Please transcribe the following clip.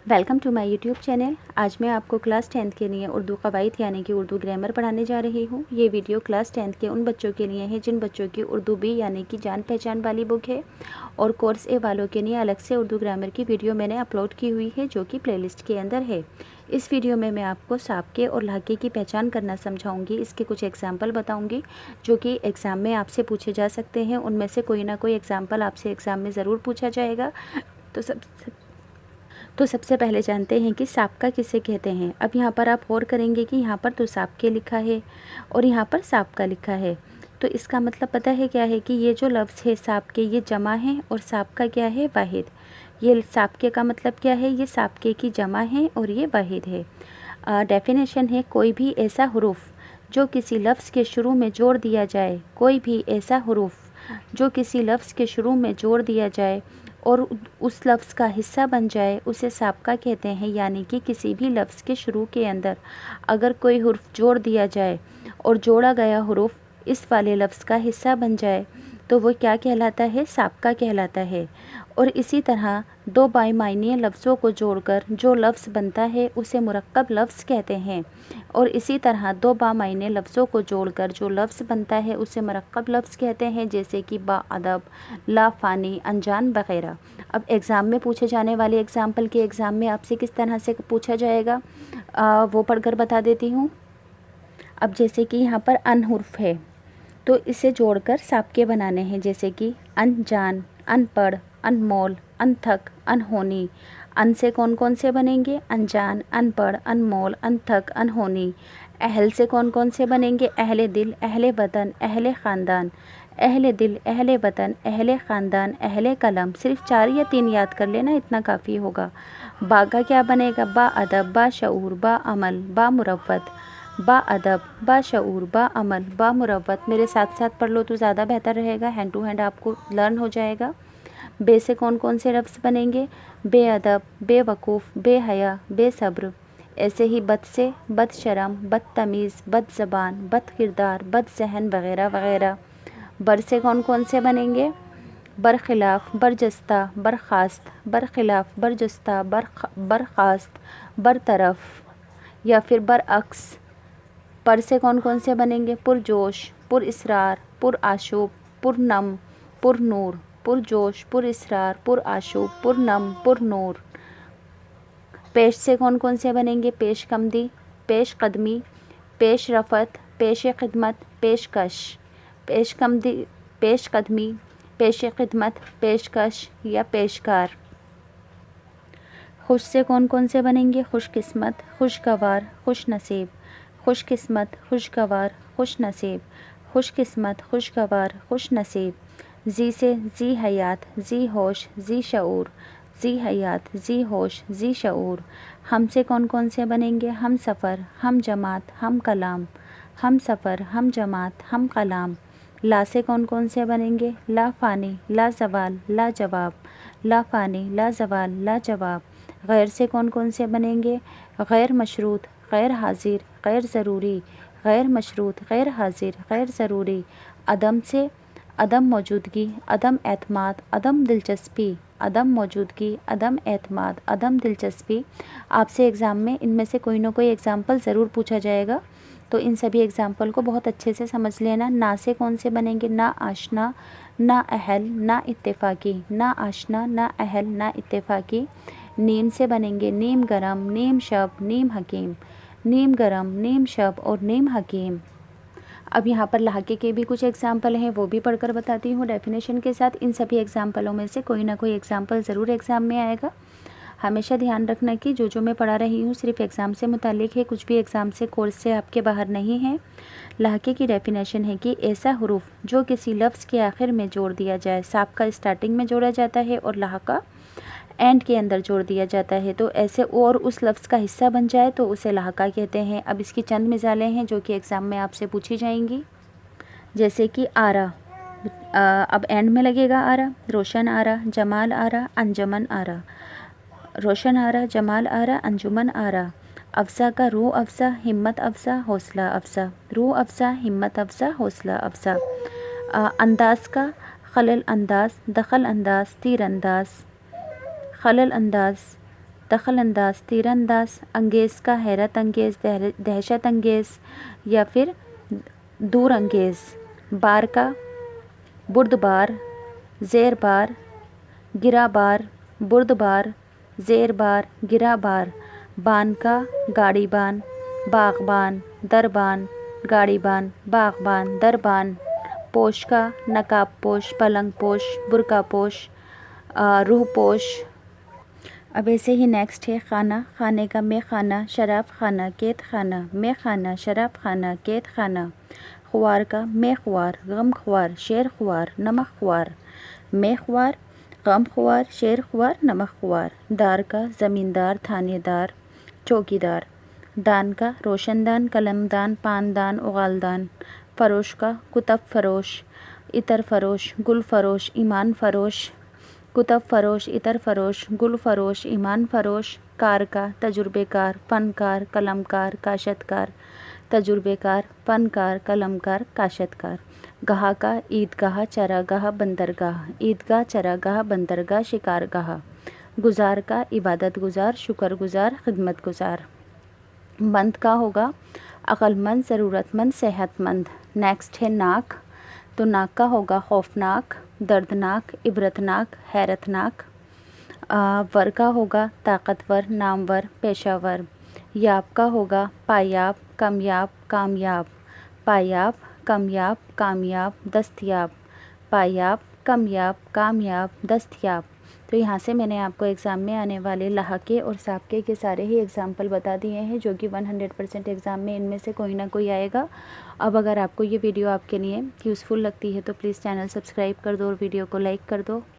Welcome to my YouTube channel. आज मैं आपको क्लास 10th के लिए उर्दू कवायद यानी कि उर्दू ग्रामर पढ़ाने जा रही हूँ। ये वीडियो क्लास 10th के उन बच्चों के लिए है जिन बच्चों की उर्दू बी यानी कि जान पहचान वाली बुक है, और कोर्स ए वालों के लिए अलग से उर्दू ग्रामर की वीडियो मैंने अपलोड की हुई है जो कि प्लेलिस्ट के अंदर है। इस वीडियो में मैं आपको साबके और लहाके की पहचान करना समझाऊंगी। इसके कुछ एग्जाम्पल बताऊंगी जो कि एग्ज़ाम में आपसे पूछे जा सकते हैं। उनमें से कोई ना कोई एग्जाम्पल आपसे एग्ज़ाम में ज़रूर पूछा जाएगा। तो सबसे पहले जानते हैं कि साबका किसे कहते हैं। अब यहाँ पर आप गौर करेंगे कि यहाँ पर तो साबके लिखा है और यहाँ पर साबका लिखा है, तो इसका मतलब पता है क्या है कि ये जो लफ्ज़ है साबके ये जमा है और साबका क्या है, वाहिद। ये साबके का मतलब क्या है, ये साबके की जमा है और ये वाहिद है। डेफिनेशन है, कोई भी ऐसा हरूफ जो किसी लफ्ज़ के शुरू में जोड़ दिया जाए, कोई भी ऐसा हरूफ जो किसी लफ्ज़ के शुरू में जोड़ दिया जाए और उस लफ्ज़ का हिस्सा बन जाए उसे साबका कहते हैं। यानी कि किसी भी लफ्ज़ के शुरू के अंदर अगर कोई हुर्फ जोड़ दिया जाए और जोड़ा गया हुरूफ इस वाले लफ्ज़ का हिस्सा बन जाए तो वो क्या कहलाता है, साबका कहलाता है। और इसी तरह दो बामायने लफ्ज़ों को जोड़कर जो लफ्ज़ बनता है उसे मुरक्कब लफ्ज़ कहते हैं। और इसी तरह दो बामायने लफ्ज़ों को जोड़कर जो लफ्ज़ बनता है उसे मुरक्कब लफ्ज़ कहते हैं, जैसे कि बाअदब, लाफ़ानी, अनजान वग़ैरह। अब एग्ज़ाम में पूछे जाने वाले एग्ज़ाम्पल के एग्ज़ाम में आपसे किस तरह से पूछा जाएगा वो पढ़कर बता देती हूँ। अब जैसे कि यहाँ पर अन हुर्फ है तो इसे जोड़कर साबके बनाने हैं, जैसे कि अनजान, अनपढ़, अनमोल, अनथक, अनहोनी। अन से कौन कौन से बनेंगे, अनजान, अनपढ़, अनमोल, अनथक, अनहोनी। अहल से कौन कौन से बनेंगे, अहले दिल, अहले वतन, अहले ख़ानदान। अहले दिल, अहले वतन, अहले ख़ानदान, अहले कलम। सिर्फ 4 या 3 याद कर लेना, इतना काफ़ी होगा। बा का क्या बनेगा, बा अदब, बा शऊर, बा अमल, बा मुरव्वत। बा अदब, बा शऊर, बा अमल, बा मुरव्वत। मेरे साथ साथ पढ़ लो तो ज़्यादा बेहतर रहेगा, हैंड टू हैंड आपको लर्न हो जाएगा। बे से कौन कौन से लफ्ज़ बनेंगे, बेअदब, बेवकूफ़, बेहया, बेसब्र। ऐसे ही बद से बदशरम, बदतमीज़, बदज़बान, बदकिरदार, बदज़हन वग़ैरह वग़ैरह। बर से कौन कौन से बनेंगे, बरखिलाफ़, बरजस्ता, बरखास्त, बरखिलाफ़, बरजस्ता, बरखास्त, बरतरफ या फिर बरअक्स। पर से कौन कौन से बनेंगे, पुरजोश, पुरइसरार, पुरआशूब, पुरनम, पुरनूर। पुरजोश, पुरइसरार, पुरआशूब, पुरनम, पुरनूर। पेश से कौन कौन से बनेंगे, पेशकमदी, पेशकदमी, पेश रफ़त, पेश खिदमत, पेशकश। पेशकमदी, पेशकदमी, पेश खिदमत, पेशकश या पेशकार। खुश से कौन कौन से बनेंगे, खुशकिस्मत, खुशगवार, खुश नसीब। खुशकिस्मत, खुशगवार, खुश नसीब, खुशकिस्मत, खुशगवार, खुश नसीब। जी से जी हयात, जी होश, जी शऊर, जी हयात, जी होश, जी शऊर। हम से कौन कौन से बनेंगे, हम सफ़र, हम जमात, हम कलाम। हम सफ़र, हम जमात, हम कलाम। ला से कौन कौन से बनेंगे, ला फ़ानी, ला ज़वाल, ला जवाब। ला फ़ानी, ला ज़वाल, ला जवाब। गैर से कौन कौन से बनेंगे, गैर मशरूत, गैर हाजिर, गैर ज़रूरी, गैर मशरूत, गैर हाजिर, गैर ज़रूरी। अदम से अदम मौजूदगी, अदम एतमाद, अदम दिलचस्पी। अदम मौजूदगी, अदम एतमाद, अदम दिलचस्पी। आपसे एग्ज़ाम में इनमें से कोई ना कोई एग्ज़ाम्पल ज़रूर पूछा जाएगा, तो इन सभी एग्ज़ाम्पल को बहुत अच्छे से समझ लेना। ना से कौन से बनेंगे, ना आशना, ना अहल, ना इत्तेफाकी। ना आशना, ना अहल, ना इत्तेफाकी। नीम से बनेंगे नीम गरम, नीम शब, नीम हकीम। नीम गरम, नीम शब और नीम हकीम। अब यहाँ पर लहाके के भी कुछ एग्जाम्पल हैं, वो भी पढ़कर बताती हूँ डेफिनेशन के साथ। इन सभी एग्जाम्पलों में से कोई ना कोई एग्जाम्पल ज़रूर एग्ज़ाम में आएगा। हमेशा ध्यान रखना कि जो मैं पढ़ा रही हूँ सिर्फ एग्ज़ाम से मुतालिक है, कुछ भी एग्ज़ाम से कोर्स से आपके बाहर नहीं है। लहाके की डेफिनेशन है कि ऐसा हुरूफ जो किसी लफ्ज़ के आखिर में जोड़ दिया जाए, साबका स्टार्टिंग में जोड़ा जाता है और लहाका एंड के अंदर जोड़ दिया जाता है, तो ऐसे और उस लफ्ज़ का हिस्सा बन जाए तो उसे लहाका कहते हैं। अब इसकी चंद मिसालें हैं जो कि एग्ज़ाम में आपसे पूछी जाएंगी, जैसे कि आरा, अब एंड में लगेगा आरा। रोशन आरा, जमाल आरा, अंजुमन आरा। रोशन आरा, जमाल आरा, अंजुमन आरा। अफ़सा का रूह अफ़सा, हिम्मत अफ़सा, हौसला अफ़सा। रूह अफ़सा, हिम्मत अफ़सा, हौसला अफ़सा। अंदाज़ का खलल अंदाज़, दखल अंदाज़, तीर अंदाज़। खलल अंदाज़, دخل انداز تیر انداز، انگیز کا حیرت انگیز، دہشت انگیز یا پھر دور انگیز، بار کا بردبار، زیر بار، گرا بار، بردبار، زیر بار، گرا بار، بان کا گاڑی بان، باغبان، دربان، گاڑی بان، باغبان، دربان، پوش کا نقاب پوش، پلنگ پوش، برقع پوش، روح پوش۔ اب ایسے ہی نیکسٹ ہے خانہ، خانے کا مے خانہ، شراب خانہ، قید خانہ، مے خانہ، شراب خانہ، قید خانہ، خوار کا مے خوار، غم خوار، شیر خوار، نمک خوار، مے خوار، غم خوار، شیر خوار، نمک خوار، دار کا زمیندار، تھانے دار، چوکی دار، دان کا روشن دان، قلم دان، پان دان، اغال دان، فروش کا کتب فروش، عطر فروش، گل فروش، ایمان فروش، کتب فروش، عطر فروش، گل فروش، ایمان فروش، کار کا تجربے کار، فنکار، قلم کار، کاشت کار، تجربے کار، فنکار، قلم کار، کاشت کار، گاہ کا عیدگاہ، چراگاہ، بندرگاہ، عیدگاہ، چراگاہ، بندرگاہ، شکار گاہ، گزار کا عبادت گزار، شکر گزار، خدمت گزار، مند کا ہوگا عقل مند، ضرورت مند، صحت مند۔ نیکسٹ ہے ناک، تو ناک کا ہوگا خوفناک، دردناک، عبرتناک، حیرتناک، ور کا ہوگا طاقتور، نامور، پیشہ ور، یاب کا ہوگا پایاب، کامیاب، کامیاب، پایاب، کامیاب، کامیاب، دستیاب، پایاب، کامیاب، کامیاب، دستیاب۔ تو یہاں سے میں نے آپ کو ایگزام میں آنے والے لہقے اور سابقے کے سارے ہی ایگزامپل بتا دیے ہیں، جو کہ 100% ایگزام میں ان میں سے کوئی نہ کوئی آئے گا۔ اب اگر آپ کو یہ ویڈیو آپ کے لیے یوزفل لگتی ہے تو پلیز چینل سبسکرائب کر دو اور ویڈیو کو لائک کر دو۔